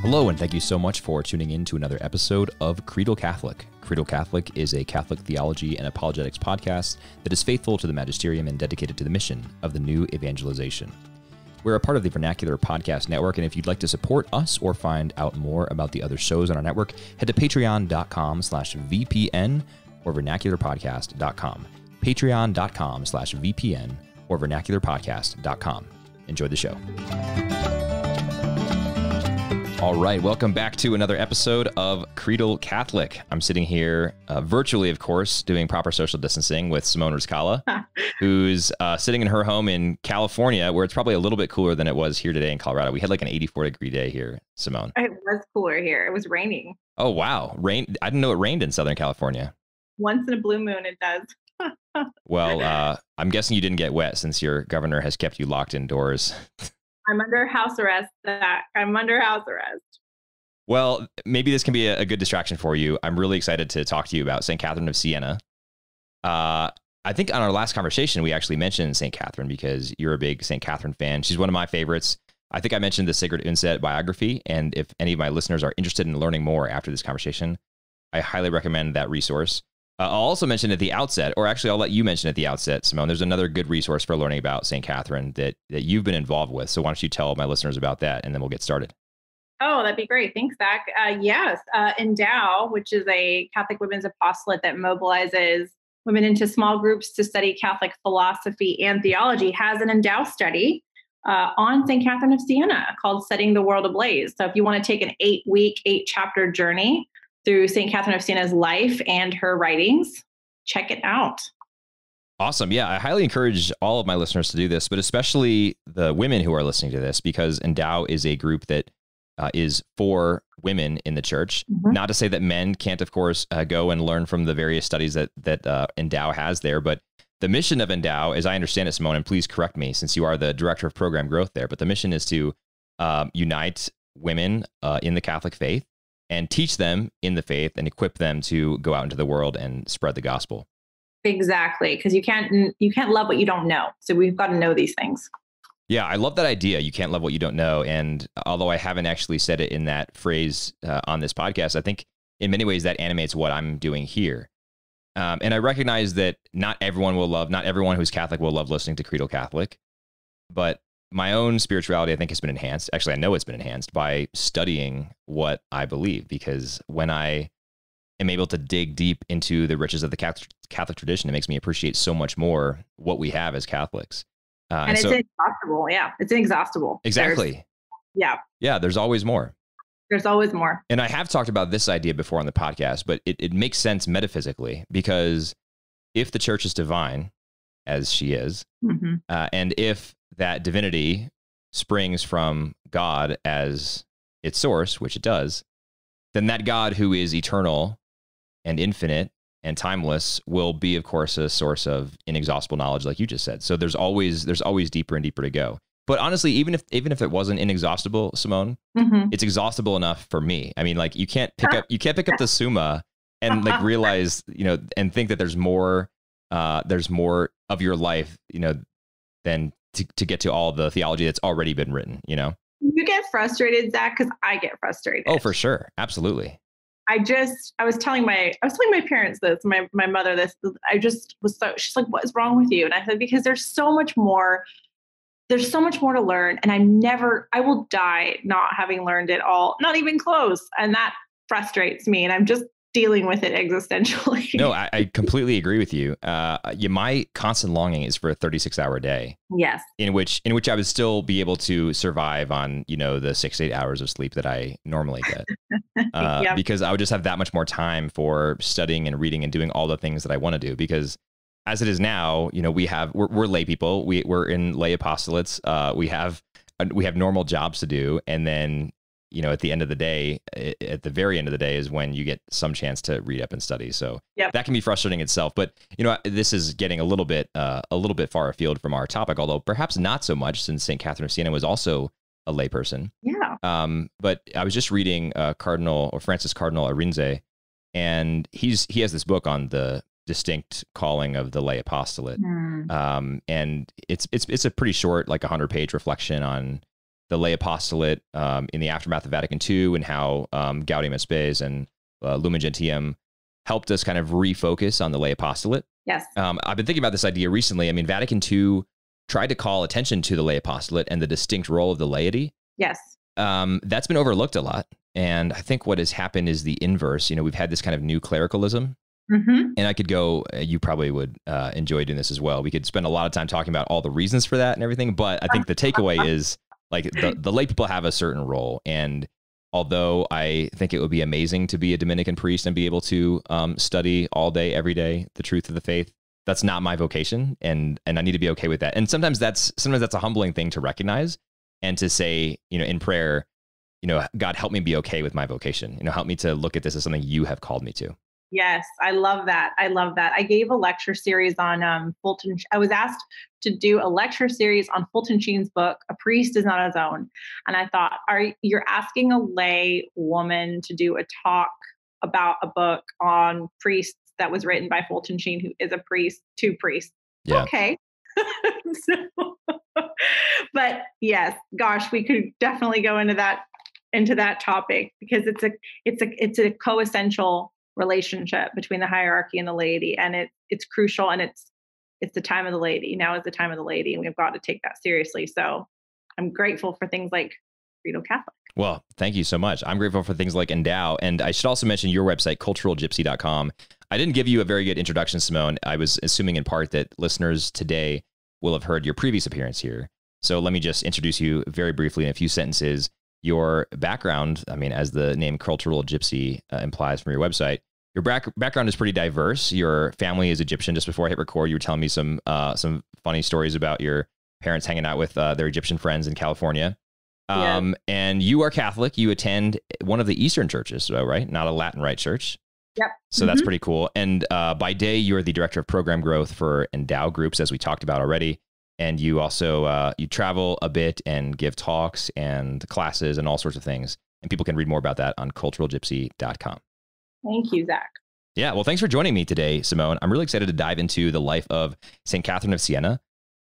Hello, and thank you so much for tuning in to another episode of Creedal Catholic. Creedal Catholic is a Catholic theology and apologetics podcast that is faithful to the magisterium and dedicated to the mission of the new evangelization. We're a part of the Vernacular Podcast Network, and if you'd like to support us or find out more about the other shows on our network, head to patreon.com/VPN or vernacularpodcast.com. Patreon.com/VPN or vernacularpodcast.com. Enjoy the show. All right, welcome back to another episode of Creedal Catholic. I'm sitting here virtually, of course, doing proper social distancing with Simone Rizcala, who's sitting in her home in California, where it's probably a little bit cooler than it was here today in Colorado. We had like an 84-degree day here, Simone. It was cooler here. It was raining. Oh, wow. Rain. I didn't know it rained in Southern California. Once in a blue moon, it does. Well, I'm guessing you didn't get wet since your governor has kept you locked indoors. I'm under house arrest, Zach. I'm under house arrest. Well, maybe this can be a good distraction for you. I'm really excited to talk to you about St. Catherine of Siena. I think on our last conversation, we actually mentioned St. Catherine because you're a big St. Catherine fan. She's one of my favorites. I think I mentioned the Sigrid Undset biography, and if any of my listeners are interested in learning more after this conversation, I highly recommend that resource. I'll also mention at the outset, or actually I'll let you mention at the outset, Simone, there's another good resource for learning about St. Catherine that you've been involved with. So why don't you tell my listeners about that, and then we'll get started. Oh, that'd be great. Thanks, Zach. Yes, Endow, which is a Catholic women's apostolate that mobilizes women into small groups to study Catholic philosophy and theology, has an Endow study on St. Catherine of Siena called Setting the World Ablaze. So if you want to take an 8-week, 8-chapter journey through St. Catherine of Siena's life and her writings, check it out. Awesome. Yeah, I highly encourage all of my listeners to do this, but especially the women who are listening to this, because Endow is a group that is for women in the church. Mm-hmm. Not to say that men can't, of course, go and learn from the various studies that Endow has there, but the mission of Endow, as I understand it, Simone, and please correct me since you are the director of program growth there, but the mission is to unite women in the Catholic faith and teach them in the faith and equip them to go out into the world and spread the gospel. Exactly, because you can't love what you don't know. So we've got to know these things. Yeah, I love that idea. You can't love what you don't know. And although I haven't actually said it in that phrase on this podcast, I think in many ways that animates what I'm doing here. And I recognize that not everyone who's Catholic will love listening to Creedal Catholic, but my own spirituality, I think, has been enhanced. Actually, I know it's been enhanced by studying what I believe, because when I am able to dig deep into the riches of the Catholic tradition, it makes me appreciate so much more what we have as Catholics. And it's inexhaustible. Yeah, it's inexhaustible. Exactly. Yeah, there's always more. There's always more. And I have talked about this idea before on the podcast, but it makes sense metaphysically, because if the church is divine, as she is, mm-hmm. And if that divinity springs from God as its source, which it does, then that God who is eternal and infinite and timeless will be, of course, a source of inexhaustible knowledge, like you just said. So there's always deeper and deeper to go. But honestly, even if it wasn't inexhaustible, Simone, mm-hmm. it's exhaustible enough for me. I mean, like you can't pick up the Summa and like realize, and think that there's more of your life, than to get to all the theology that's already been written, You get frustrated, Zach, because I get frustrated. Oh, for sure. Absolutely. I was telling my parents this, my mother this. She's like, what is wrong with you? And I said, because there's so much more to learn. And I will die not having learned it all, not even close. And that frustrates me. And I'm just dealing with it existentially. No, I completely agree with you. My constant longing is for a 36-hour day. Yes. In which I would still be able to survive on, the 6 to 8 hours of sleep that I normally get. Yep. Because I would just have that much more time for studying and reading and doing all the things that I want to do. Because as it is now, we're lay people. We're in lay apostolates. We have normal jobs to do, and then at the end of the day, at the very end of the day is when you get some chance to read up and study. So yep. That can be frustrating itself. But, this is getting a little bit far afield from our topic, although perhaps not so much, since St. Catherine of Siena was also a layperson. Yeah. But I was just reading Francis Cardinal Arinze, and he has this book on the distinct calling of the lay apostolate. And it's a pretty short, like 100-page reflection on the lay apostolate in the aftermath of Vatican II, and how Gaudium et Spes and Lumen Gentium helped us kind of refocus on the lay apostolate. Yes. I've been thinking about this idea recently. I mean, Vatican II tried to call attention to the lay apostolate and the distinct role of the laity. Yes. That's been overlooked a lot. And I think what has happened is the inverse. We've had this kind of new clericalism. Mm-hmm. And I could go, you probably would enjoy doing this as well. We could spend a lot of time talking about all the reasons for that and everything. But I think the takeaway is like the lay people have a certain role. And although I think it would be amazing to be a Dominican priest and be able to study all day, every day, the truth of the faith, that's not my vocation. And I need to be okay with that. And sometimes that's a humbling thing to recognize and to say, in prayer, God, help me be okay with my vocation. Help me to look at this as something you have called me to. Yes, I love that. I gave a lecture series on Fulton. I was asked to do a lecture series on Fulton Sheen's book, A Priest Is Not His Own. And I thought, you're asking a lay woman to do a talk about a book on priests that was written by Fulton Sheen, who is a priest, to priests. Yeah. Okay. But yes, gosh, we could definitely go into that topic, because it's a coessential relationship between the hierarchy and the laity, and it's crucial, and it's the time of the laity. Now is the time of the laity, and we've got to take that seriously. So I'm grateful for things like Credo Catholic. Well, thank you so much. I'm grateful for things like Endow. And I should also mention your website, culturalgypsy.com. I didn't give you a very good introduction, Simone. I was assuming in part that listeners today will have heard your previous appearance here. So let me just introduce you very briefly in a few sentences. Your background, I mean, as the name Cultural Gypsy implies from your website, your background is pretty diverse. Your family is Egyptian. Just before I hit record, you were telling me some funny stories about your parents hanging out with their Egyptian friends in California. Yeah. And you are Catholic. You attend one of the Eastern churches, right? Not a Latin Rite church. Yep. So that's pretty cool. And by day, you're the director of program growth for Endow Groups, as we talked about already. And you also you travel a bit and give talks and classes and all sorts of things. And people can read more about that on culturalgypsy.com. Thank you, Zach. Yeah, well, thanks for joining me today, Simone. I'm really excited to dive into the life of St. Catherine of Siena.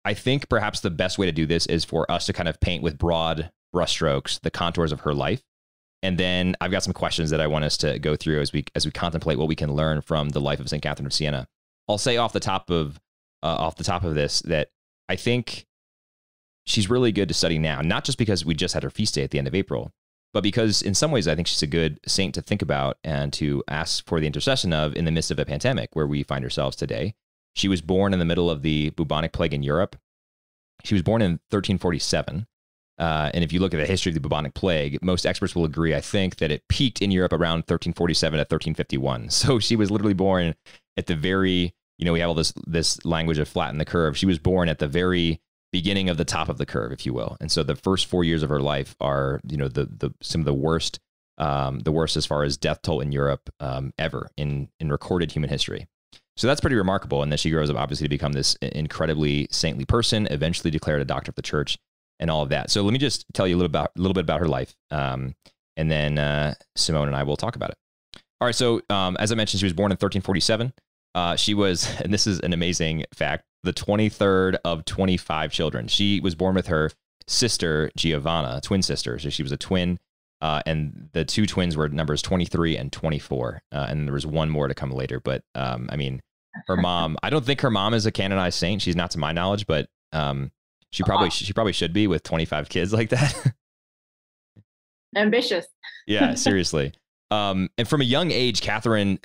I think perhaps the best way to do this is for us to kind of paint with broad brushstrokes the contours of her life. And then I've got some questions that I want us to go through as we contemplate what we can learn from the life of St. Catherine of Siena. I'll say off the top of this that I think she's really good to study now, not just because we just had her feast day at the end of April, but because in some ways I think she's a good saint to think about and to ask for the intercession of in the midst of a pandemic where we find ourselves today. She was born in the middle of the bubonic plague in Europe. She was born in 1347. And if you look at the history of the bubonic plague, most experts will agree, I think, that it peaked in Europe around 1347 to 1351. So she was literally born at the very, we have all this language of flatten the curve. She was born at the very beginning of the top of the curve, if you will. And so the first 4 years of her life are, some of the worst as far as death toll in Europe ever in recorded human history. So that's pretty remarkable. And then she grows up, obviously, to become this incredibly saintly person, eventually declared a doctor of the church and all of that. So let me just tell you a little bit about her life. And then Simone and I will talk about it. All right. So as I mentioned, she was born in 1347. She was, and this is an amazing fact, the 23rd of 25 children. She was born with her sister, Giovanna, twin sister. So she was a twin. And the two twins were numbers 23 and 24. And there was one more to come later. But her mom, I don't think her mom is a canonized saint. She's not to my knowledge, but she probably should be with 25 kids like that. Ambitious. Yeah, seriously. And from a young age, Catherine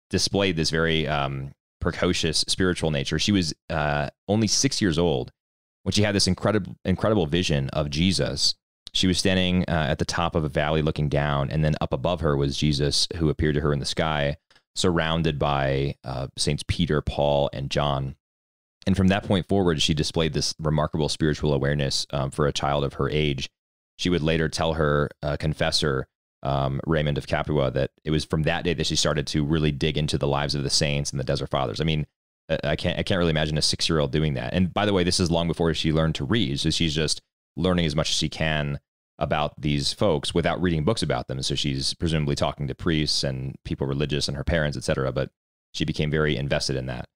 displayed this very precocious spiritual nature. She was only 6 years old when she had this incredible vision of Jesus. She was standing at the top of a valley looking down, and then up above her was Jesus, who appeared to her in the sky, surrounded by Saints Peter, Paul, and John. And from that point forward, she displayed this remarkable spiritual awareness for a child of her age. She would later tell her confessor, Raymond of Capua, that it was from that day that she started to really dig into the lives of the saints and the Desert Fathers. I mean, I can't really imagine a 6-year-old doing that. And by the way, this is long before she learned to read. So she's just learning as much as she can about these folks without reading books about them. So she's presumably talking to priests and people religious and her parents, etc. But she became very invested in that.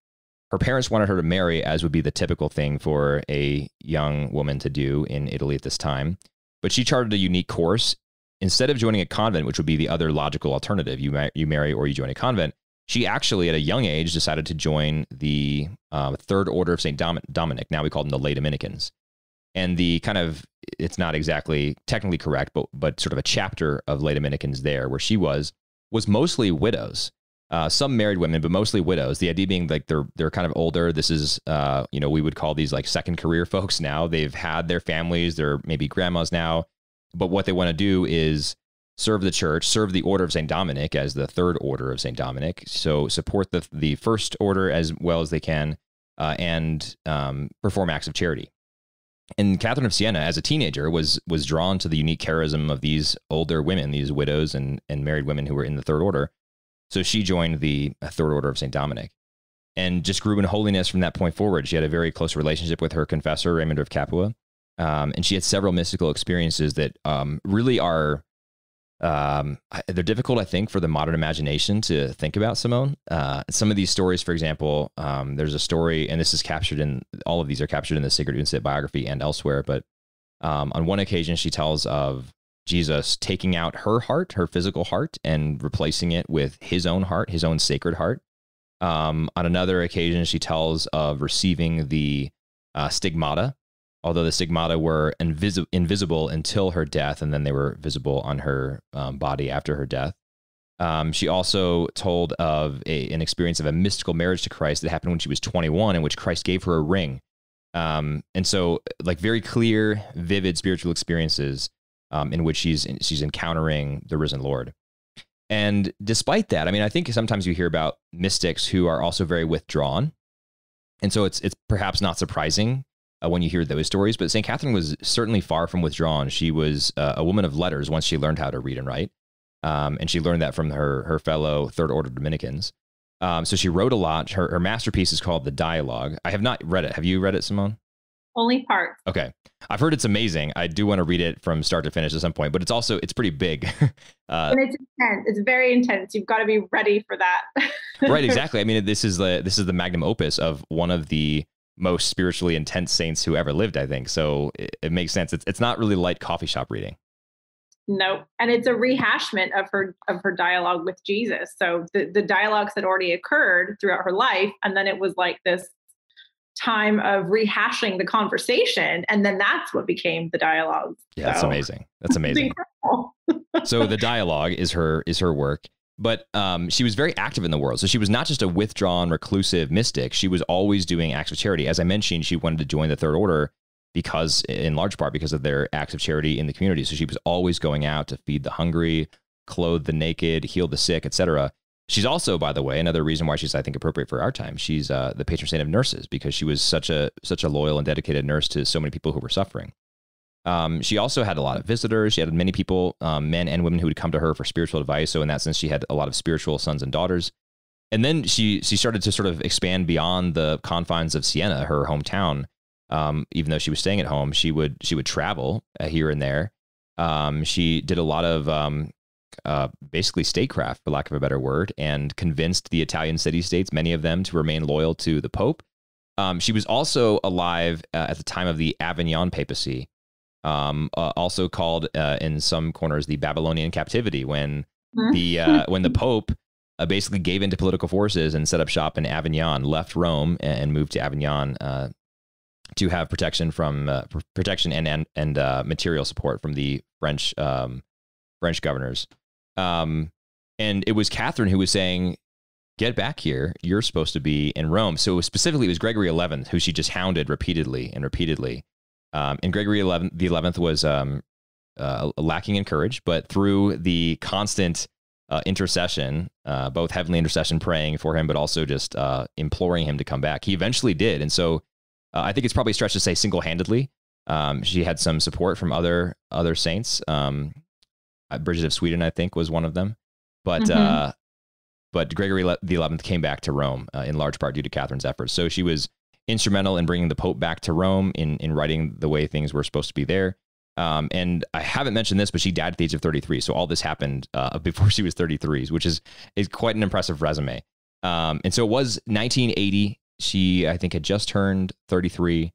Her parents wanted her to marry, as would be the typical thing for a young woman to do in Italy at this time. But she charted a unique course. Instead of joining a convent, which would be the other logical alternative, you marry or you join a convent, she actually, at a young age, decided to join the Third Order of St. Dominic. Now we call them the Lay Dominicans. And the kind of, it's not exactly technically correct, but sort of a chapter of Lay Dominicans there where she was mostly widows. Some married women, but mostly widows. The idea being like they're kind of older. This is, we would call these like second career folks now. They've had their families. They're maybe grandmas now. But what they want to do is serve the church, serve the Order of St. Dominic as the Third Order of St. Dominic. So support the First Order as well as they can, and perform acts of charity. And Catherine of Siena, as a teenager, was drawn to the unique charism of these older women, these widows and married women who were in the Third Order. So she joined the Third Order of St. Dominic and just grew in holiness from that point forward. She had a very close relationship with her confessor, Raymond of Capua. And she had several mystical experiences that really are, they're difficult, I think, for the modern imagination to think about, Simone. Some of these stories, for example, there's a story, and this is all of these are captured in the Sigrid Undset biography and elsewhere, but on one occasion she tells of Jesus taking out her heart, her physical heart, and replacing it with his own heart, his own sacred heart. On another occasion, she tells of receiving the stigmata, although the stigmata were invisible until her death, and then they were visible on her body after her death. She also told of an experience of a mystical marriage to Christ that happened when she was 21, in which Christ gave her a ring. And so, like, very clear, vivid spiritual experiences in which she's encountering the risen Lord. And despite that, I mean, I think sometimes you hear about mystics who are also very withdrawn. And so it's perhaps not surprising when you hear those stories, but St. Catherine was certainly far from withdrawn. She was a woman of letters once she learned how to read and write. And she learned that from her fellow Third Order Dominicans. So she wrote a lot. Her masterpiece is called The Dialogue. I have not read it. Have you read it, Simone? Only parts. Okay. I've heard it's amazing. I do want to read it from start to finish at some point, but it's pretty big. And it's intense. It's very intense. You've got to be ready for that. Right, exactly. I mean, this is the magnum opus of one of the most spiritually intense saints who ever lived, I think. So it makes sense. It's not really light coffee shop reading. No. And it's a rehashment of her dialogue with Jesus. So the dialogues had already occurred throughout her life. And then it was like this time of rehashing the conversation. And then that's what became the dialogue. Yeah, that's amazing. That's amazing. So The Dialogue is her work. But she was very active in the world. So she was not just a withdrawn, reclusive mystic. She was always doing acts of charity. As I mentioned, she wanted to join the Third Order in large part, because of their acts of charity in the community. So she was always going out to feed the hungry, clothe the naked, heal the sick, etc. She's also, by the way, another reason why she's, I think, appropriate for our time. She's the patron saint of nurses, because she was such a loyal and dedicated nurse to so many people who were suffering. She also had a lot of visitors. She had many people, men and women, who would come to her for spiritual advice. So in that sense, she had a lot of spiritual sons and daughters. And then she started to sort of expand beyond the confines of Siena, her hometown. Even though she was staying at home, she would travel here and there. She did a lot of basically statecraft, for lack of a better word, and convinced the Italian city-states, many of them, to remain loyal to the Pope. She was also alive at the time of the Avignon papacy. Also called in some corners the Babylonian captivity, when the Pope basically gave in to political forces and set up shop in Avignon, left Rome and moved to Avignon to have protection and material support from the French governors. And it was Catherine who was saying, "Get back here! You're supposed to be in Rome." So specifically, it was Gregory XI who she just hounded repeatedly and repeatedly. And Gregory the 11th was lacking in courage, but through the constant intercession, both heavenly intercession praying for him, but also just imploring him to come back, he eventually did. And so I think it's probably a stretch to say single-handedly. She had some support from other saints. Bridget of Sweden, I think, was one of them. But but Gregory the 11th came back to Rome in large part due to Catherine's efforts. So she was instrumental in bringing the Pope back to Rome, in writing the way things were supposed to be there. And I haven't mentioned this, but she died at the age of 33. So all this happened before she was 33, which is quite an impressive resume. And so it was 1980. She, I think, had just turned 33.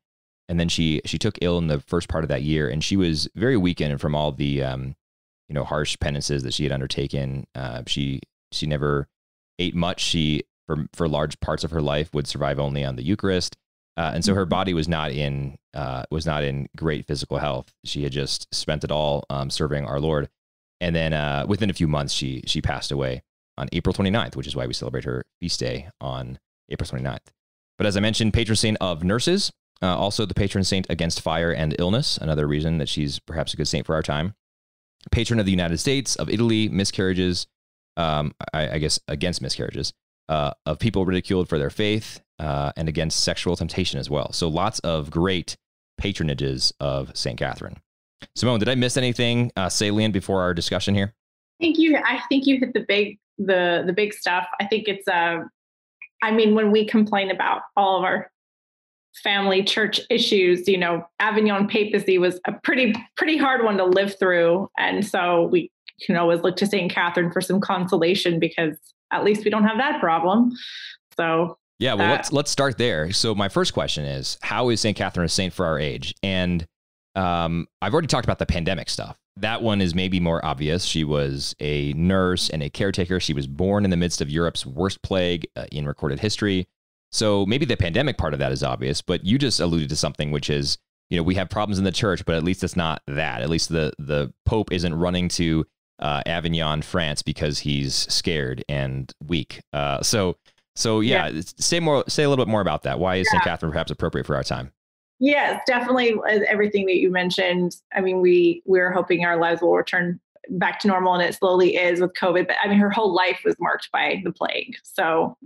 and then she took ill in the first part of that year, and she was very weakened from all the harsh penances that she had undertaken. She never ate much. She for large parts of her life would survive only on the Eucharist, and so her body was not in great physical health. She had just spent it all serving our Lord, and then within a few months she passed away on April 29th, which is why we celebrate her feast day on April 29th. But as I mentioned, patron saint of nurses, also the patron saint against fire and illness, another reason that she's perhaps a good saint for our time. Patron of the United States, of Italy, miscarriages, I guess against miscarriages, of people ridiculed for their faith, and against sexual temptation as well. So lots of great patronages of St. Catherine. Simone, did I miss anything salient before our discussion here? I think you hit the big stuff. I think it's when we complain about all of our family church issues, Avignon papacy was a pretty hard one to live through. And so we can always look to St. Catherine for some consolation, because at least we don't have that problem. So yeah, well, let's start there. So my first question is, how is St. Catherine a saint for our age? And I've already talked about the pandemic stuff. That one is maybe more obvious. She was a nurse and a caretaker. She was born in the midst of Europe's worst plague in recorded history. So maybe the pandemic part of that is obvious, but you just alluded to something, which is, we have problems in the church, but at least it's not that. At least the Pope isn't running to Avignon, France, because he's scared and weak. So yeah, say a little bit more about that. Why is St. Catherine perhaps appropriate for our time? Yes, definitely. Everything that you mentioned. We're hoping our lives will return back to normal, and it slowly is with COVID. But her whole life was marked by the plague. So,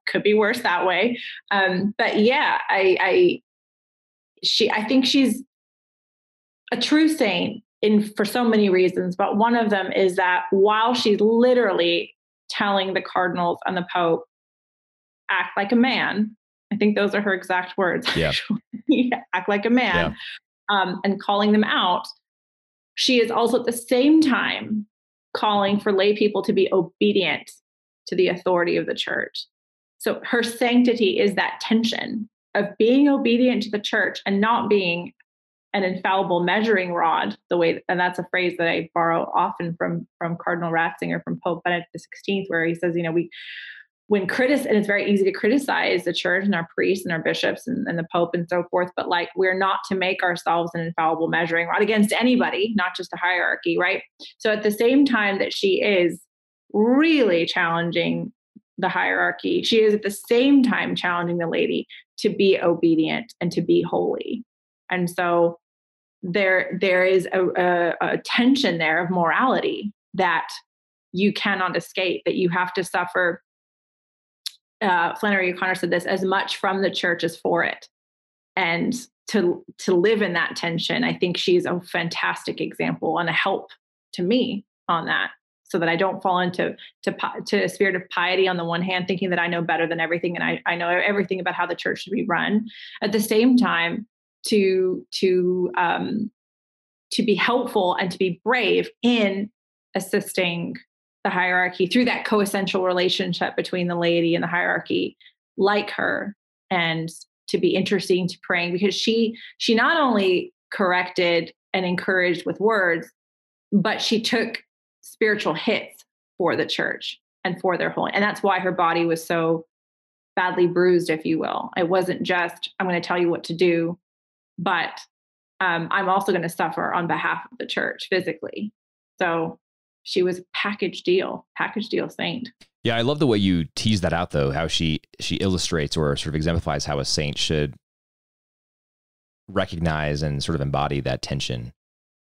could be worse that way. But yeah, I think she's a true saint for so many reasons. But one of them is that while she's literally telling the cardinals and the Pope, act like a man, I think those are her exact words. Yeah. Act like a man, and calling them out. She is also at the same time calling for lay people to be obedient to the authority of the church. So her sanctity is that tension of being obedient to the church and not being an infallible measuring rod, and that's a phrase that I borrow often from Cardinal Ratzinger, from Pope Benedict XVI, where he says, and it's very easy to criticize the church and our priests and our bishops and the Pope and so forth, but we're not to make ourselves an infallible measuring rod against anybody, not just a hierarchy, right? So at the same time that she is really challenging the hierarchy, she is at the same time challenging the laity to be obedient and to be holy. And so there is a tension there of morality that you cannot escape, that you have to suffer. Flannery O'Connor said this, as much from the church as for it. And to live in that tension, I think she's a fantastic example and a help to me on that, so that I don't fall into a spirit of piety on the one hand, thinking that I know better than everything and I know everything about how the church should be run. At the same time, to be helpful and to be brave in assisting the hierarchy through that coessential relationship between the laity and the hierarchy, like her, and to be interesting to praying, because she not only corrected and encouraged with words, but she took spiritual hits for the church and for their holy. And that's why her body was so badly bruised, if you will. It wasn't just, I'm going to tell you what to do, but I'm also going to suffer on behalf of the church physically. So she was package deal saint. Yeah, I love the way you tease that out, though, how she illustrates or sort of exemplifies how a saint should recognize and sort of embody that tension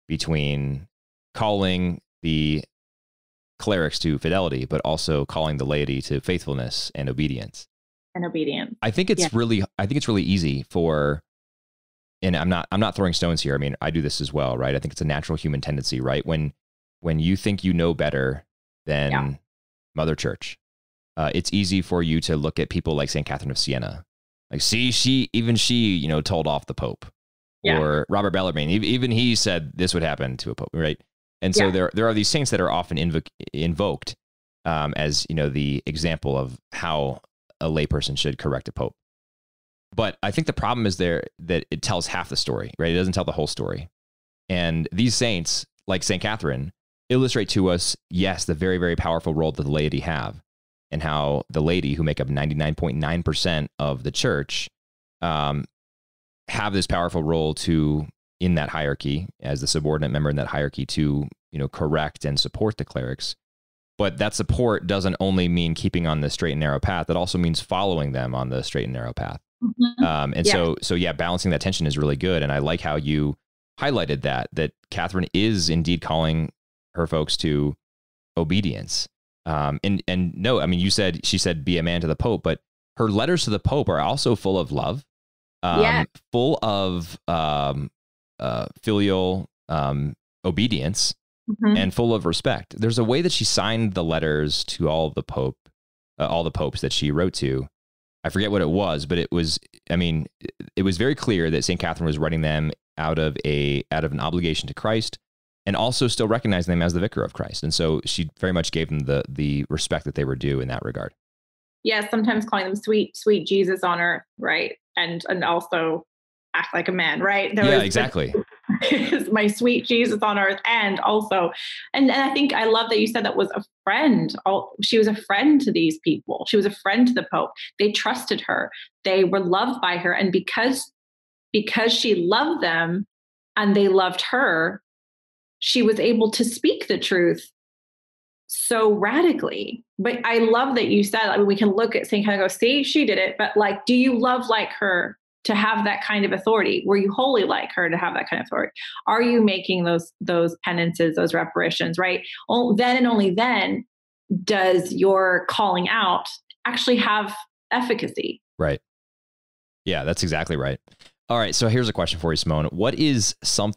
between calling the clerics to fidelity, but also calling the laity to faithfulness and obedience. I think it's really easy for, and I'm not throwing stones here. I mean, I do this as well, right? I think it's a natural human tendency, right? When you think you know better than Mother Church, it's easy for you to look at people like St. Catherine of Siena. Like, see, she told off the Pope, or Robert Bellarmine. Even he said this would happen to a Pope, right? And so there are these saints that are often invoked as the example of how a layperson should correct a Pope. But I think the problem is there that it tells half the story, right? It doesn't tell the whole story. And these saints, like St. Catherine, illustrate to us, yes, the very, very powerful role that the laity have, and how the laity, who make up 99.9% of the church, have this powerful role in that hierarchy, as the subordinate member in that hierarchy, to correct and support the clerics. But that support doesn't only mean keeping on the straight and narrow path. It also means following them on the straight and narrow path. So balancing that tension is really good. And I like how you highlighted that Catherine is indeed calling her folks to obedience. And no, I mean, she said, be a man to the Pope, but her letters to the Pope are also full of love, full of filial obedience, and full of respect. There's a way that she signed the letters to all the popes that she wrote to. I forget what it was, but it was very clear that St. Catherine was writing them out of an obligation to Christ, and also still recognizing them as the vicar of Christ. And so she very much gave them the respect that they were due in that regard. Yeah, sometimes calling them sweet Jesus on earth, right? And also act like a man, right? Exactly. My sweet Jesus on earth, and I think I love that you said that was a friend. She was a friend to these people. She was a friend to the Pope. They trusted her. They were loved by her, and because she loved them and they loved her, she was able to speak the truth so radically. But I love that you said, we can look at St. Catherine and go, see, she did it. But do you love like her to have that kind of authority? Were you holy like her to have that kind of authority? Are you making those penances, those reparations, right? Then and only then does your calling out actually have efficacy. Right. Yeah, that's exactly right. All right. So here's a question for you, Simone. What is some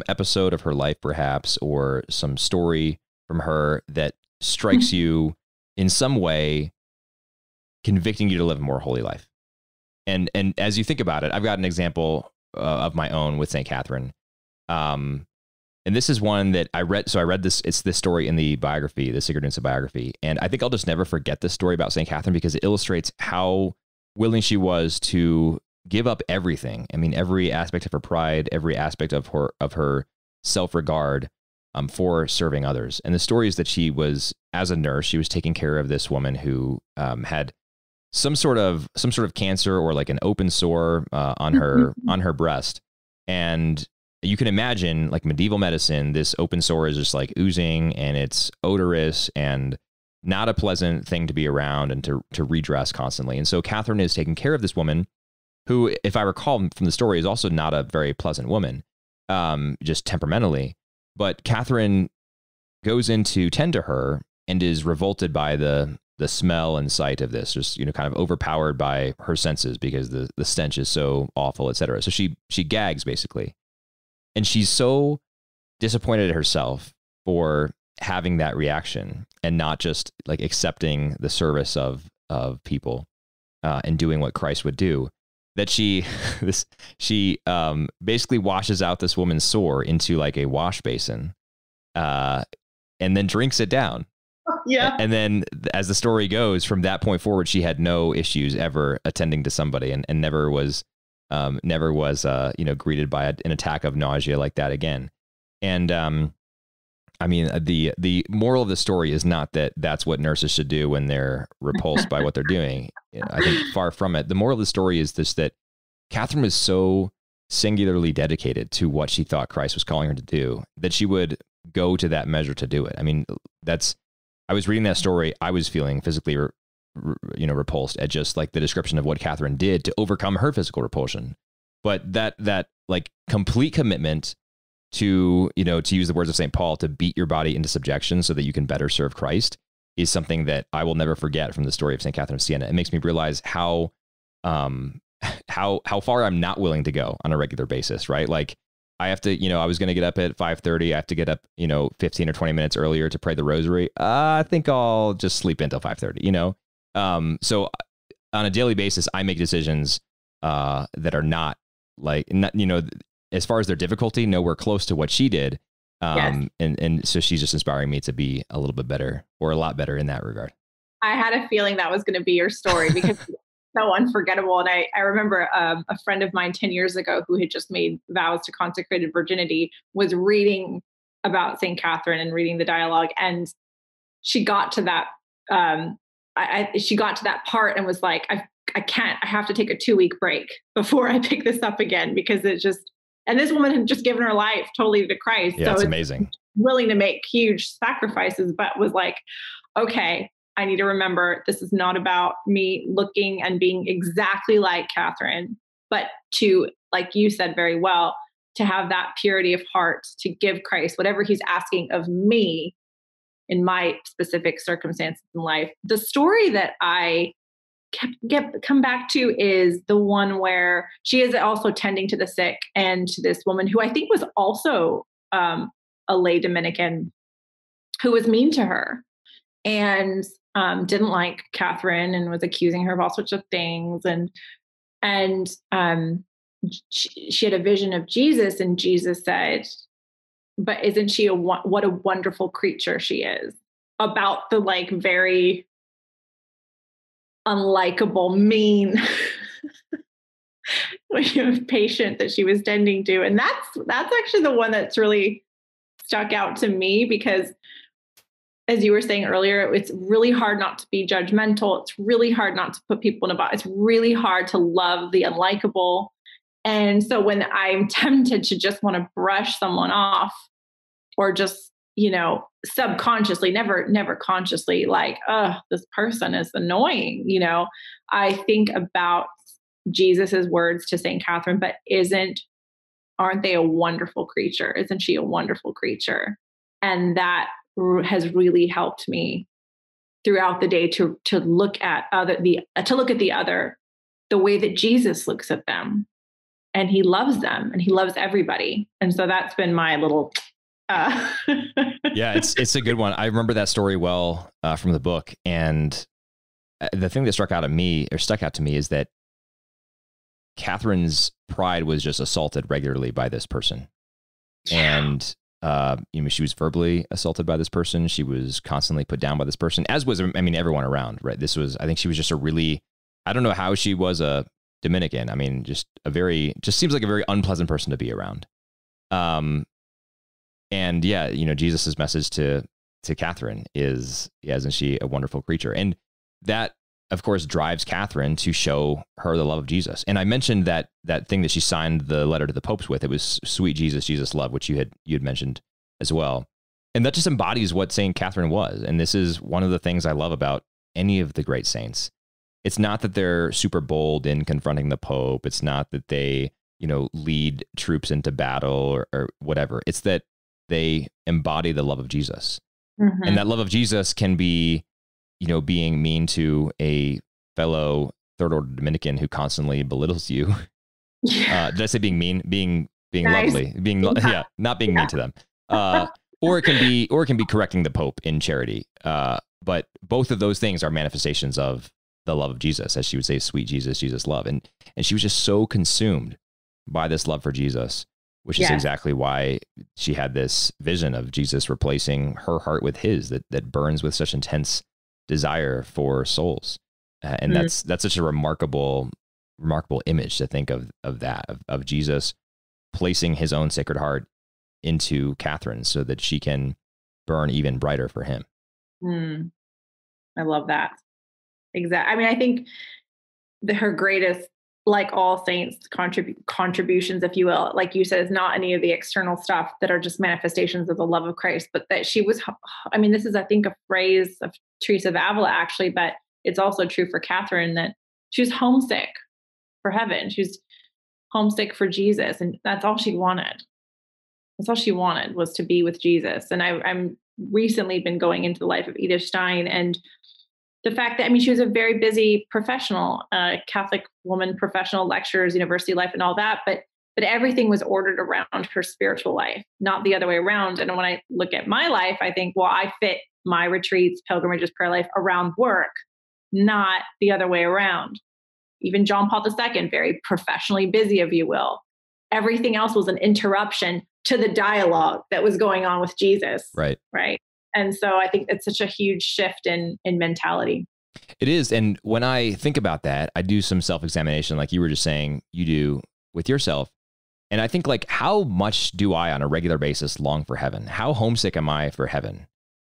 episode of her life, perhaps, or some story from her that strikes you in some way, convicting you to live a more holy life? And as you think about it, I've got an example of my own with St. Catherine. And this is one that I read. So I read this. It's this story in the biography, the Sigurd Nunza biography. And I think I'll just never forget this story about St. Catherine, because it illustrates how willing she was to give up everything. I mean, every aspect of her pride, every aspect of her self-regard for serving others. And the story is that she was, as a nurse, she was taking care of this woman who had some sort of cancer, or like an open sore on her breast. And you can imagine, like medieval medicine, this open sore is just like oozing, and it's odorous and not a pleasant thing to be around and to redress constantly. And so Catherine is taking care of this woman who, if I recall from the story, is also not a very pleasant woman, just temperamentally. But Catherine goes in to tend to her and is revolted by the smell and sight of this, just, kind of overpowered by her senses because the stench is so awful, etc. So she gags, basically. And she's so disappointed at herself for having that reaction and not just like accepting the service of people and doing what Christ would do, that she basically washes out this woman's sore into like a wash basin, and then drinks it down. Yeah. And then, as the story goes, from that point forward, she had no issues ever attending to somebody, and never was greeted by an attack of nausea like that again. And I mean, the moral of the story is not that that's what nurses should do when they're repulsed by what they're doing. I think far from it. The moral of the story is this, that Catherine was so singularly dedicated to what she thought Christ was calling her to do, that she would go to that measure to do it. I mean, I was reading that story, I was feeling physically repulsed at just like the description of what Catherine did to overcome her physical repulsion. But that like complete commitment to use the words of St. Paul, to beat your body into subjection so that you can better serve Christ, is something that I will never forget from the story of St. Catherine of Siena. It makes me realize how far I'm not willing to go on a regular basis, right? Like, I have to, I was going to get up at 5:30. I have to get up, 15 or 20 minutes earlier to pray the rosary. I think I'll just sleep until 5:30, So on a daily basis, I make decisions that are not, as far as their difficulty, nowhere close to what she did. Yes. And so she's just inspiring me to be a little bit better, or a lot better in that regard. I had a feeling that was going to be your story, because so unforgettable. And I remember a friend of mine 10 years ago who had just made vows to consecrated virginity was reading about St. Catherine and reading the dialogue. And she got to that, she got to that part and was like, I have to take a 2-week break before I pick this up again, because it's just, and this woman had just given her life totally to Christ. Yeah, so it's amazing. Willing to make huge sacrifices, but was like, okay, I need to remember this is not about me looking and being exactly like Catherine, but to, like you said very well, to have that purity of heart, to give Christ whatever he's asking of me in my specific circumstances in life. The story that I come back to is the one where she is also tending to the sick, and this woman who I think was also a lay Dominican who was mean to her and didn't like Catherine and was accusing her of all sorts of things. And she had a vision of Jesus, and Jesus said, but isn't she what a wonderful creature she is, about the like very unlikable, mean patient that she was tending to. And that's actually the one that's really stuck out to me, because as you were saying earlier, it's really hard not to be judgmental. It's really hard not to put people in a box. It's really hard to love the unlikable. And so when I'm tempted to just want to brush someone off, or just, subconsciously, never consciously, like, oh, this person is annoying, I think about Jesus's words to St. Catherine, but aren't they a wonderful creature? Isn't she a wonderful creature? And that has really helped me throughout the day to look at the other the way that Jesus looks at them, and he loves them and he loves everybody. And so that's been my little yeah, it's a good one. I remember that story well from the book, and the thing that stuck out to me is that Catherine's pride was just assaulted regularly by this person. And she was verbally assaulted by this person. She was constantly put down by this person, as was, everyone around, right? I think she was just I don't know how she was a Dominican. Just seems like a very unpleasant person to be around. And yeah, Jesus's message to Catherine is, isn't she a wonderful creature? And that, of course, drives Catherine to show her the love of Jesus. And I mentioned that thing that she signed the letter to the popes with. It was "Sweet Jesus, Jesus love," which you had mentioned as well. And that just embodies what Saint Catherine was. And this is one of the things I love about any of the great saints. It's not that they're super bold in confronting the Pope. It's not that they, lead troops into battle or whatever. It's that they embody the love of Jesus. Mm-hmm. And that love of Jesus can be, being mean to a fellow third order Dominican who constantly belittles you. Yeah. Did I say being mean? Being nice. Lovely, not being mean to them. Or it can be correcting the Pope in charity. But both of those things are manifestations of the love of Jesus, as she would say, "Sweet Jesus, Jesus love." And she was just so consumed by this love for Jesus, which is exactly why she had this vision of Jesus replacing her heart with his, that burns with such intense desire for souls. And that's such a remarkable image to think of Jesus placing his own Sacred Heart into Catherine so that she can burn even brighter for him. I love that. Exactly. I think her greatest, like all saints, contributions, if you will, like you said, is not any of the external stuff that are just manifestations of the love of Christ, but that she was, this is, I think, a phrase of Teresa of Avila, actually, but it's also true for Catherine, that she was homesick for heaven. She was homesick for Jesus. And that's all she wanted. That's all she wanted, was to be with Jesus. And I'm recently been going into the life of Edith Stein, and the fact that, she was a very busy professional, Catholic woman, professional, lectures, university life and all that, but everything was ordered around her spiritual life, not the other way around. And when I look at my life, I think, well, I fit my retreats, pilgrimages, prayer life around work, not the other way around. Even John Paul II, very professionally busy, if you will. Everything else was an interruption to the dialogue that was going on with Jesus. Right. Right. And so I think it's such a huge shift in mentality. It is. And when I think about that, I do some self-examination, like you were just saying you do with yourself. And I think, like, how much do I on a regular basis long for heaven? How homesick am I for heaven?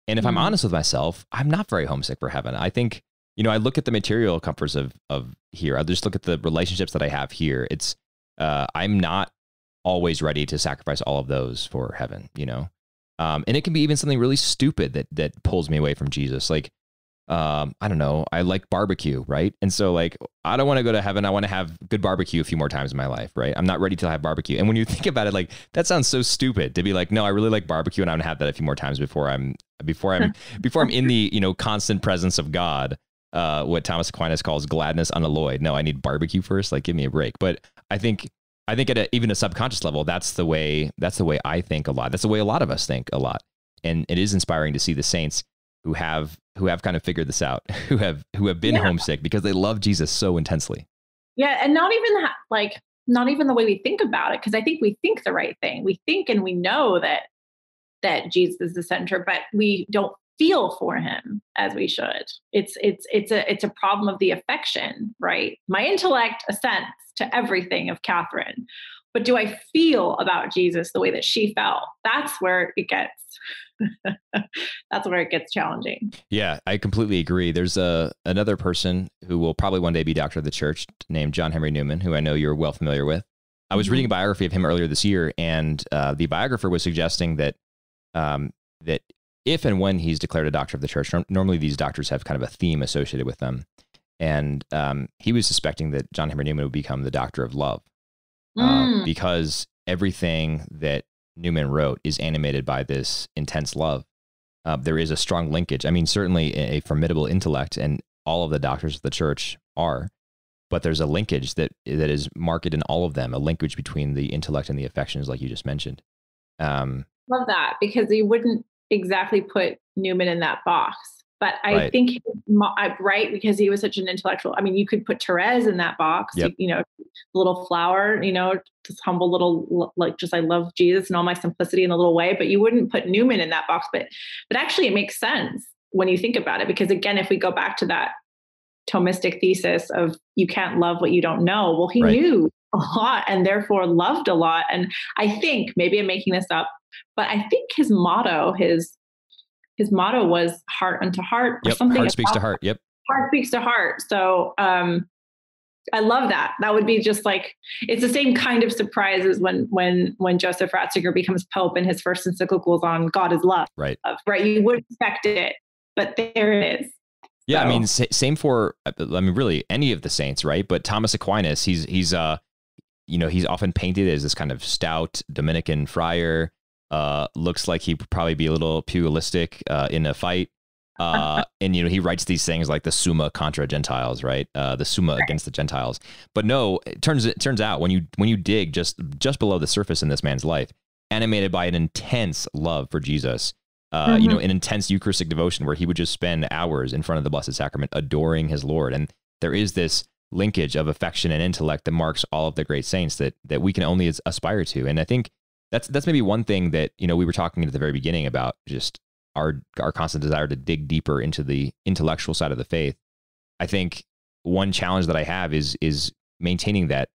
And if I'm honest with myself, I'm not very homesick for heaven. I think, I look at the material comforts of here. I just look at the relationships that I have here. It's, I'm not always ready to sacrifice all of those for heaven, and it can be even something really stupid that pulls me away from Jesus. Like, I don't know. I like barbecue, right? And so, like, I don't want to go to heaven. I want to have good barbecue a few more times in my life, right? I'm not ready to have barbecue. And when you think about it, like, that sounds so stupid to be like, no, I really like barbecue and I want to have that a few more times before I'm in the, constant presence of God. What Thomas Aquinas calls gladness unalloyed. No, I need barbecue first. Like, give me a break. But I think at even a subconscious level, that's the way I think a lot. That's the way a lot of us think a lot. And it is inspiring to see the saints who have kind of figured this out, who have been homesick because they love Jesus so intensely. Yeah. And not even the way we think about it. Cause I think we think the right thing. We think, and we know that Jesus is the center, but we don't feel for him as we should. It's a problem of the affection, right? My intellect assents to everything of Catherine, but do I feel about Jesus the way that she felt? That's where it gets challenging. Yeah, I completely agree. There's another person who will probably one day be doctor of the church named John Henry Newman, who I know you're well familiar with. I was reading a biography of him earlier this year, and the biographer was suggesting that that if and when he's declared a doctor of the church, normally these doctors have kind of a theme associated with them. And he was suspecting that John Henry Newman would become the doctor of love because everything that Newman wrote is animated by this intense love. There is a strong linkage. I mean, certainly a formidable intellect, and all of the doctors of the church are, but there's a linkage that is marked in all of them, a linkage between the intellect and the affections, like you just mentioned. Love that, because you wouldn't exactly put Newman in that box. But I think, right, because he was such an intellectual. I mean, you could put Therese in that box, little flower, this humble little, like, just, I love Jesus and all my simplicity in a little way, but you wouldn't put Newman in that box. But actually it makes sense when you think about it, because again, if we go back to that Thomistic thesis of you can't love what you don't know, well, he knew a lot and therefore loved a lot. And I think, maybe I'm making this up, but I think his motto was heart unto heart, or something. Heart speaks to heart. Yep. Heart speaks to heart. So I love that. That would be just like, it's the same kind of surprise as when Joseph Ratzinger becomes Pope and his first encyclical is on God is love. Right. Right. You wouldn't expect it, but there it is. Yeah. So. I mean, same for, really any of the saints, right? But Thomas Aquinas, he's often painted as this kind of stout Dominican friar. Looks like he would probably be a little pugilistic in a fight. And, he writes these things like the Summa contra Gentiles, right? The Summa against the Gentiles. But no, it turns out when you dig just below the surface in this man's life, animated by an intense love for Jesus, an intense Eucharistic devotion where he would just spend hours in front of the Blessed Sacrament adoring his Lord. And there is this linkage of affection and intellect that marks all of the great saints that we can only aspire to. And I think that's maybe one thing that, we were talking at the very beginning about, just our constant desire to dig deeper into the intellectual side of the faith. I think one challenge that I have is maintaining that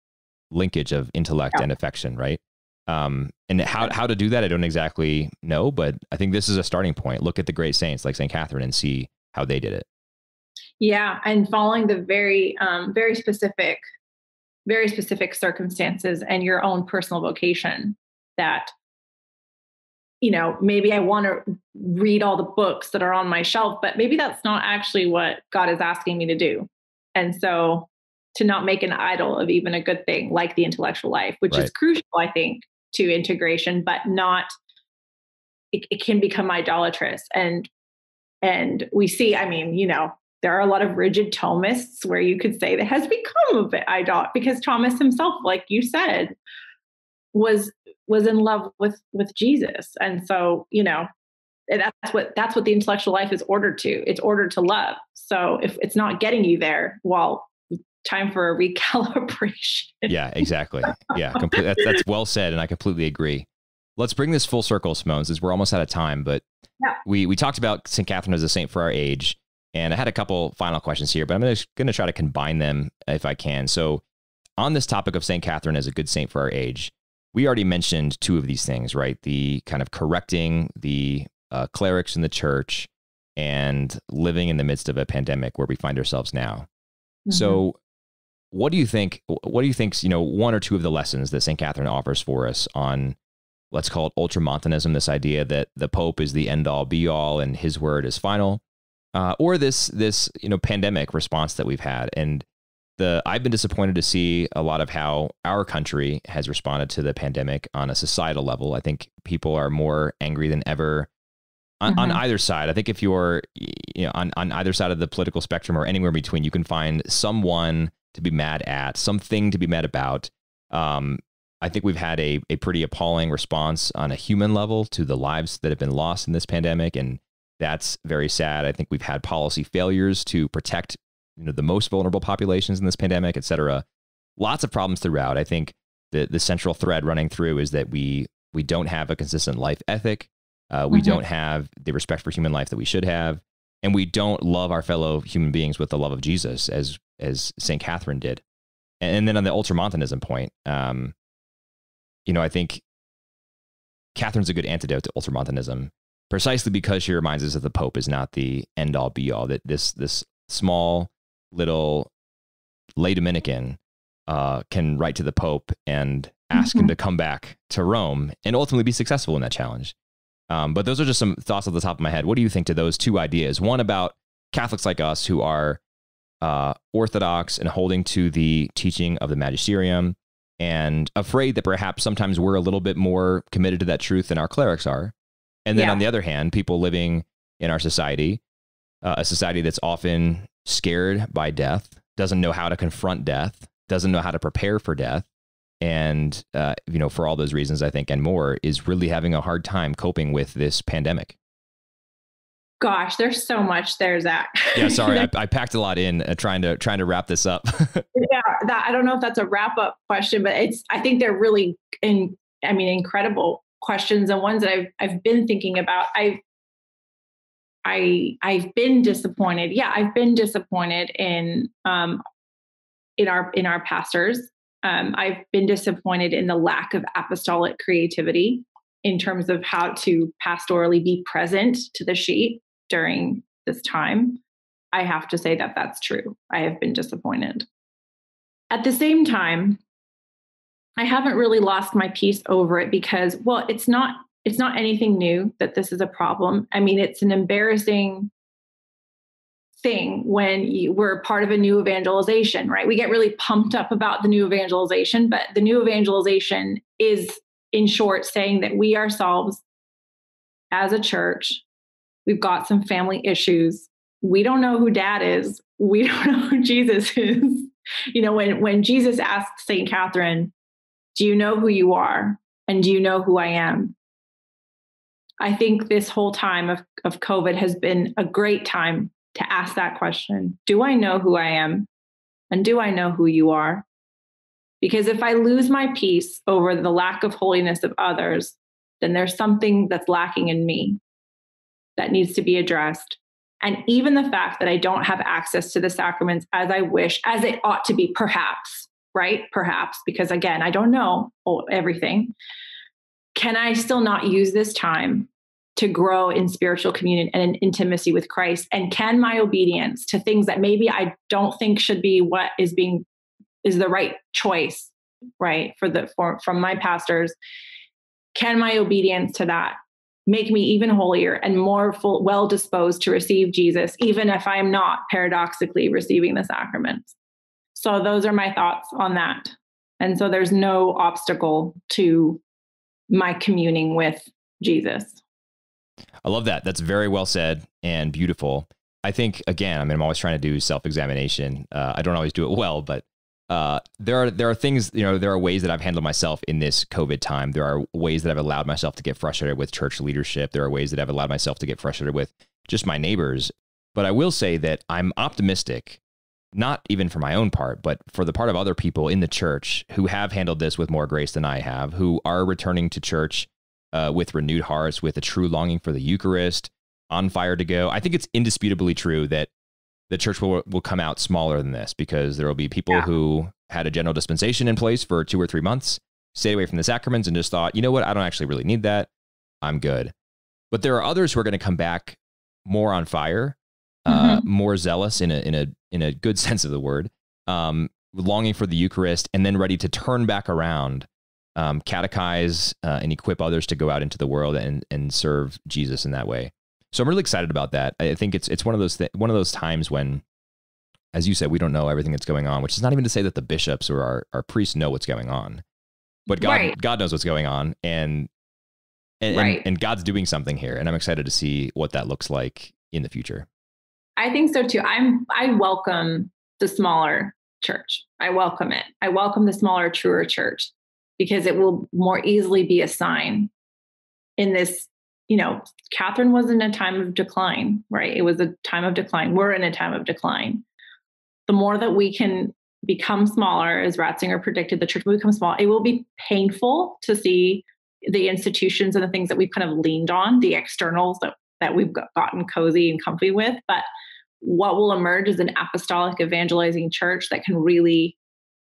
linkage of intellect and affection, right? And how to do that, I don't exactly know, but I think this is a starting point. Look at the great saints like St. Catherine and see how they did it. Yeah. And following the very specific circumstances and your own personal vocation that, maybe I want to read all the books that are on my shelf, but maybe that's not actually what God is asking me to do. And so to not make an idol of even a good thing like the intellectual life, which is crucial, I think, to integration, but not, it can become idolatrous. And we see, there are a lot of rigid Thomists where you could say that has become a bit idol, because Thomas himself, like you said, was in love with Jesus. And so, that's what the intellectual life is ordered to. It's ordered to love. So if it's not getting you there, well, time for a recalibration. Yeah, exactly. Yeah, completely. That's well said. And I completely agree. Let's bring this full circle, Simone, since we're almost out of time, but we talked about St. Catherine as a saint for our age. And I had a couple final questions here, but I'm going to try to combine them if I can. So on this topic of St. Catherine as a good saint for our age, we already mentioned two of these things, right? The kind of correcting the clerics in the church and living in the midst of a pandemic where we find ourselves now. Mm-hmm. So what do you think, one or two of the lessons that St. Catherine offers for us on, let's call it ultramontanism, this idea that the Pope is the end all be all and his word is final, or this pandemic response that we've had? And I've been disappointed to see a lot of how our country has responded to the pandemic on a societal level. I think people are more angry than ever on either side. I think if you're on either side of the political spectrum or anywhere between, you can find someone to be mad at, something to be mad about. I think we've had a pretty appalling response on a human level to the lives that have been lost in this pandemic, and that's very sad. I think we've had policy failures to protect the most vulnerable populations in this pandemic, et cetera. Lots of problems throughout. I think the central thread running through is that we don't have a consistent life ethic. We don't have the respect for human life that we should have. And we don't love our fellow human beings with the love of Jesus as St. Catherine did. And then on the ultramontanism point, I think Catherine's a good antidote to ultramontanism, precisely because she reminds us that the Pope is not the end all be all, that this small little lay Dominican can write to the Pope and ask him to come back to Rome and ultimately be successful in that challenge. But those are just some thoughts off the top of my head. What do you think to those two ideas? One about Catholics like us who are orthodox and holding to the teaching of the magisterium and afraid that perhaps sometimes we're a little bit more committed to that truth than our clerics are. And then on the other hand, people living in our society, a society that's often scared by death, doesn't know how to confront death, doesn't know how to prepare for death. And, for all those reasons, I think, and more, is really having a hard time coping with this pandemic. Gosh, there's so much there, Zach. Yeah, sorry, I packed a lot in trying to wrap this up. I don't know if that's a wrap up question, but I think they're really, incredible questions and ones that I've been thinking about. I've been disappointed. Yeah, I've been disappointed in our pastors. I've been disappointed in the lack of apostolic creativity in terms of how to pastorally be present to the sheep during this time. I have to say that that's true. I have been disappointed. At the same time, I haven't really lost my peace over it because, well, it's not anything new that this is a problem. I mean, it's an embarrassing thing when we're part of a new evangelization, right? We get really pumped up about the new evangelization, but the new evangelization is, in short, saying that we ourselves as a church, we've got some family issues. We don't know who dad is. We don't know who Jesus is. When Jesus asked St. Catherine, do you know who you are? And do you know who I am? I think this whole time of COVID has been a great time to ask that question. Do I know who I am? And do I know who you are? Because if I lose my peace over the lack of holiness of others, then there's something that's lacking in me that needs to be addressed. And even the fact that I don't have access to the sacraments as I wish, as it ought to be, perhaps, right? Perhaps, because again, I don't know everything. Can I still not use this time to grow in spiritual communion and in intimacy with Christ? And can my obedience to things that maybe I don't think should be what is the right choice, right? From my pastors, can my obedience to that make me even holier and more well disposed to receive Jesus, even if I'm not paradoxically receiving the sacraments? So those are my thoughts on that. And so there's no obstacle to my communing with Jesus. I love that. That's very well said and beautiful. I think, again, I'm always trying to do self-examination. I don't always do it well, but there are things, there are ways that I've handled myself in this COVID time. There are ways that I've allowed myself to get frustrated with church leadership. There are ways that I've allowed myself to get frustrated with just my neighbors. But I will say that I'm optimistic, not even for my own part, but for the part of other people in the church who have handled this with more grace than I have, who are returning to church with renewed hearts, with a true longing for the Eucharist, on fire to go. I think it's indisputably true that the church will come out smaller than this, because there will be people who had a general dispensation in place for 2 or 3 months, stayed away from the sacraments and just thought, you know what, I don't actually really need that. I'm good. But there are others who are going to come back more on fire, more zealous in a good sense of the word, longing for the Eucharist, and then ready to turn back around, catechize and equip others to go out into the world and serve Jesus in that way. So I'm really excited about that. I think it's one of those times when, as you said, we don't know everything that's going on, which is not even to say that the bishops or our priests know what's going on, but God knows what's going on, and God's doing something here, and I'm excited to see what that looks like in the future. I think so too. I welcome the smaller church. I welcome it. I welcome the smaller, truer church, because it will more easily be a sign in this. Catherine was in a time of decline, right? It was a time of decline. We're in a time of decline. The more that we can become smaller, as Ratzinger predicted, the church will become small. It will be painful to see the institutions and the things that we've kind of leaned on, the externals that we've gotten cozy and comfy with. But what will emerge is an apostolic evangelizing church that can really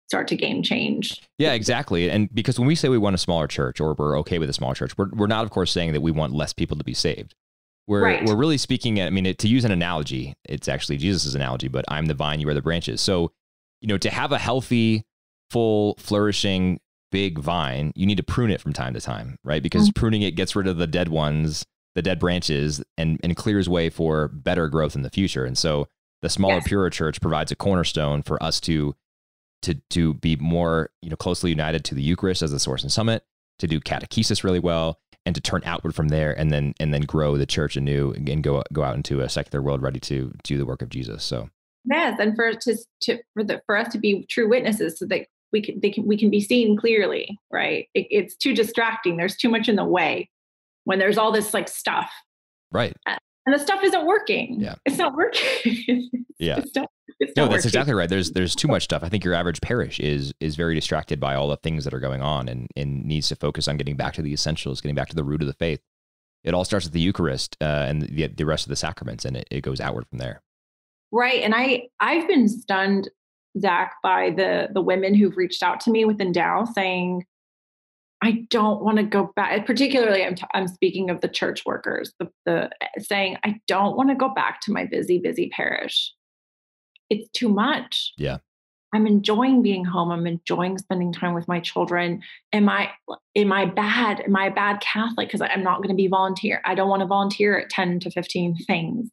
start to game change. Yeah, exactly. And because when we say we want a smaller church, or we're okay with a small church, we're not, of course, saying that we want less people to be saved. We're really speaking, to use an analogy, it's actually Jesus' analogy, but I'm the vine, you are the branches. So, to have a healthy, full, flourishing, big vine, you need to prune it from time to time, right? Because pruning it gets rid of the dead ones, the dead branches, and clears way for better growth in the future. And so the smaller, purer church provides a cornerstone for us to be more, closely united to the Eucharist as the source and summit, to do catechesis really well, and to turn outward from there, and then grow the church anew and go out into a secular world ready to do the work of Jesus. So yes, and for us to be true witnesses, so that we can be seen clearly, right? It's too distracting. There's too much in the way when there's all this stuff, right? And the stuff isn't working. Yeah, it's not working. Yeah. No, that's exactly right. There's too much stuff. I think your average parish is very distracted by all the things that are going on, and needs to focus on getting back to the essentials, getting back to the root of the faith. It all starts with the Eucharist and the rest of the sacraments, and it goes outward from there. Right. And I've been stunned, Zach, by the women who've reached out to me with Endow saying, I don't want to go back. Particularly, I'm speaking of the church workers, the saying, I don't want to go back to my busy parish. It's too much. Yeah. I'm enjoying being home. I'm enjoying spending time with my children. Am I bad? Am I a bad Catholic? Because I'm not going to be volunteer. I don't want to volunteer at 10 to 15 things.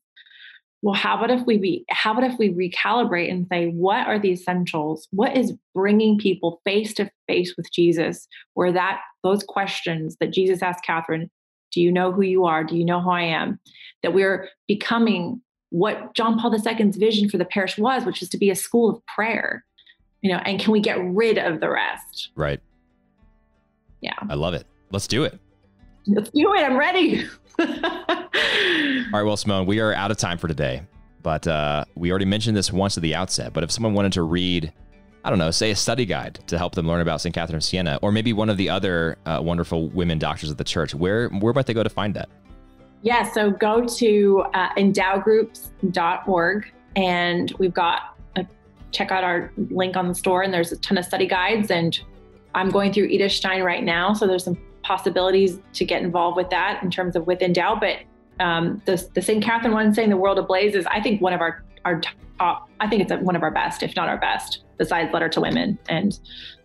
Well, how about if we recalibrate and say, what are the essentials? What is bringing people face to face with Jesus? Where those questions that Jesus asked Catherine, do you know who you are? Do you know who I am? That we're becoming what John Paul II's vision for the parish was, which is to be a school of prayer, and can we get rid of the rest? Right. Yeah. I love it. Let's do it. Let's do it. I'm ready. All right. Well, Simone, we are out of time for today, but we already mentioned this once at the outset, but if someone wanted to read, I don't know, say a study guide to help them learn about St. Catherine of Siena, or maybe one of the other wonderful women doctors of the church, where might they go to find that? Yeah, so go to endowgroups.org, and we've got check out our link on the store, and there's a ton of study guides, and I'm going through Edith Stein right now, so there's some possibilities to get involved with that in terms of with Endow. But the St. Catherine one, Setting the World Ablaze, is I think one of our top. I think it's one of our best, if not our best, besides Letter to Women and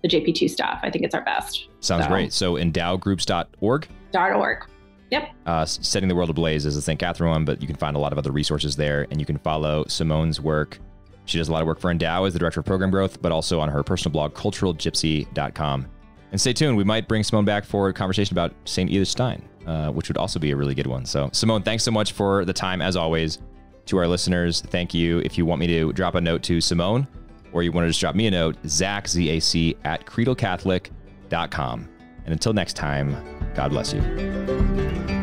the JP2 stuff. I think it's our best. Sounds great. So endowgroups.org. .org. Yep. Setting the World Ablaze is the St. Catherine one, but you can find a lot of other resources there, and you can follow Simone's work. She does a lot of work for Endow as the Director of Program Growth, but also on her personal blog, culturalgypsy.com. And stay tuned. We might bring Simone back for a conversation about St. Edith Stein, which would also be a really good one. So, Simone, thanks so much for the time, as always. To our listeners, thank you. If you want me to drop a note to Simone, or you want to just drop me a note, Zach, Z-A-C, @creedalcatholic.com. And until next time, God bless you.